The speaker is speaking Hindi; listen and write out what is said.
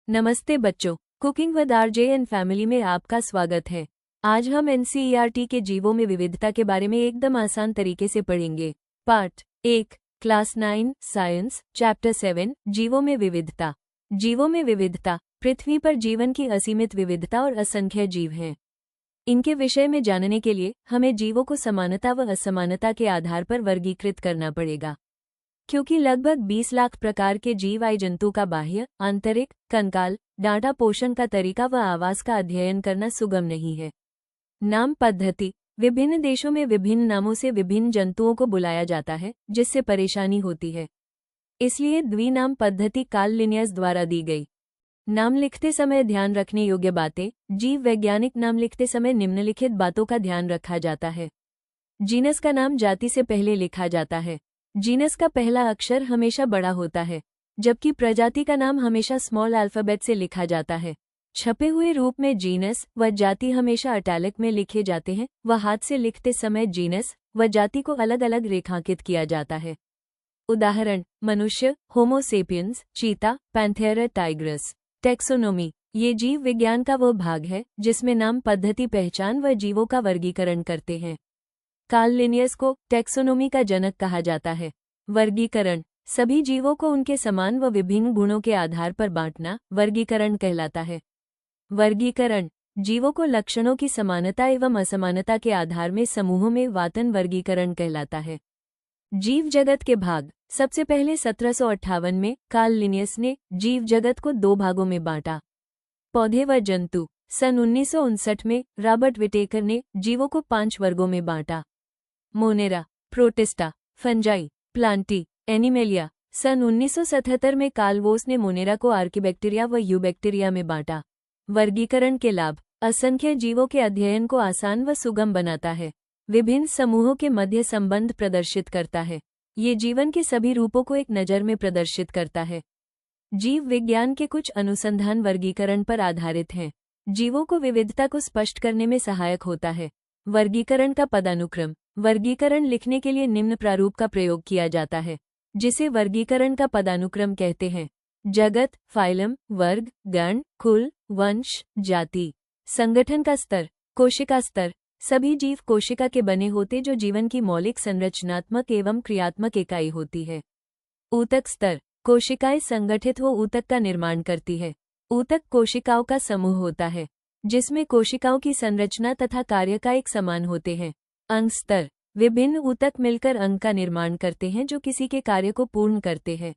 नमस्ते बच्चों, cooking with RJ and family में आपका स्वागत है। आज हम एनसीईआरटी के जीवों में विविधता के बारे में एकदम आसान तरीके से पढ़ेंगे। पार्ट 1, क्लास 9, साइंस, चैप्टर 7, जीवों में विविधता। जीवों में विविधता। पृथ्वी पर जीवन की असीमित विविधता और असंख्य जीव हैं। इनके विषय में जानने के लिए हमें जीवों को समानता व असमानता के आधार पर वर्गीकृत करना पड़ेगा। क्योंकि लगभग 20 लाख प्रकार के जीव जंतु का बाह्य, आंतरिक, कंकाल, डाटा पोषण का तरीका व आवास का अध्ययन करना सुगम नहीं है। नाम पद्धति। विभिन्न देशों में विभिन्न नामों से विभिन्न जंतुओं को बुलाया जाता है, जिससे परेशानी होती है। इसलिए द्विनाम पद्धति कार्ल लिनियस द्वारा दी गई। नाम लिखते समय ध्यान रखने योग्य बातें। जीव वैज्ञानिक नाम लिखते समय निम्नलिखित बातों का ध्यान रखा जाता है। जीनस का नाम जाति से पहले लिखा जाता है। जीनस का पहला अक्षर हमेशा बड़ा होता है, जबकि प्रजाति का नाम हमेशा स्मॉल अल्फाबेट से लिखा जाता है। छपे हुए रूप में जीनस व जाति हमेशा इटैलिक में लिखे जाते हैं व हाथ से लिखते समय जीनस व जाति को अलग अलग रेखांकित किया जाता है। उदाहरण: मनुष्य, होमो सेपियंस, चीता, पैंथेरा टाइग्रस। टेक्सोनोमी। ये जीव विज्ञान का वो भाग है जिसमें नाम पद्धति पहचान व जीवों का वर्गीकरण करते हैं। कार्ल लिनियस को टेक्सोनोमी का जनक कहा जाता है। वर्गीकरण। सभी जीवों को उनके समान व विभिन्न गुणों के आधार पर बांटना वर्गीकरण कहलाता है। वर्गीकरण। जीवों को लक्षणों की समानता एवं असमानता के आधार में समूहों में वातन वर्गीकरण कहलाता है। जीव जगत के भाग। सबसे पहले 1758 में कार्ल लिनियस ने जीव जगत को 2 भागों में बांटा। पौधे व जंतु। सन 1959 में रॉबर्ट विटेकर ने जीवों को 5 वर्गों में बांटा। Monera, Protista, Fungi, Plantae, Animalia. सन 1977 में कार्ल वोस ने मोनेरा को आर्किबैक्टीरिया व यूबैक्टीरिया में बांटा। वर्गीकरण के लाभ। असंख्य जीवों के अध्ययन को आसान व सुगम बनाता है। विभिन्न समूहों के मध्य संबंध प्रदर्शित करता है। ये जीवन के सभी रूपों को एक नज़र में प्रदर्शित करता है। जीव विज्ञान के कुछ अनुसंधान वर्गीकरण पर आधारित हैं। जीवों को विविधता को स्पष्ट करने में सहायक होता है। वर्गीकरण का पदानुक्रम। वर्गीकरण लिखने के लिए निम्न प्रारूप का प्रयोग किया जाता है, जिसे वर्गीकरण का पदानुक्रम कहते हैं: जगत, फाइलम, वर्ग, गण, कुल, वंश, जाति। संगठन का स्तर। कोशिका स्तर। सभी जीव कोशिका के बने होते जो जीवन की मौलिक संरचनात्मक एवं क्रियात्मक इकाई होती है। ऊतक स्तर। कोशिकाएं संगठित हो ऊतक का निर्माण करती है। ऊतक कोशिकाओं का समूह होता है, जिसमें कोशिकाओं की संरचना तथा कार्य का एक समान होते हैं। अंग स्तर। विभिन्न ऊतक मिलकर अंग का निर्माण करते हैं जो किसी के कार्य को पूर्ण करते हैं।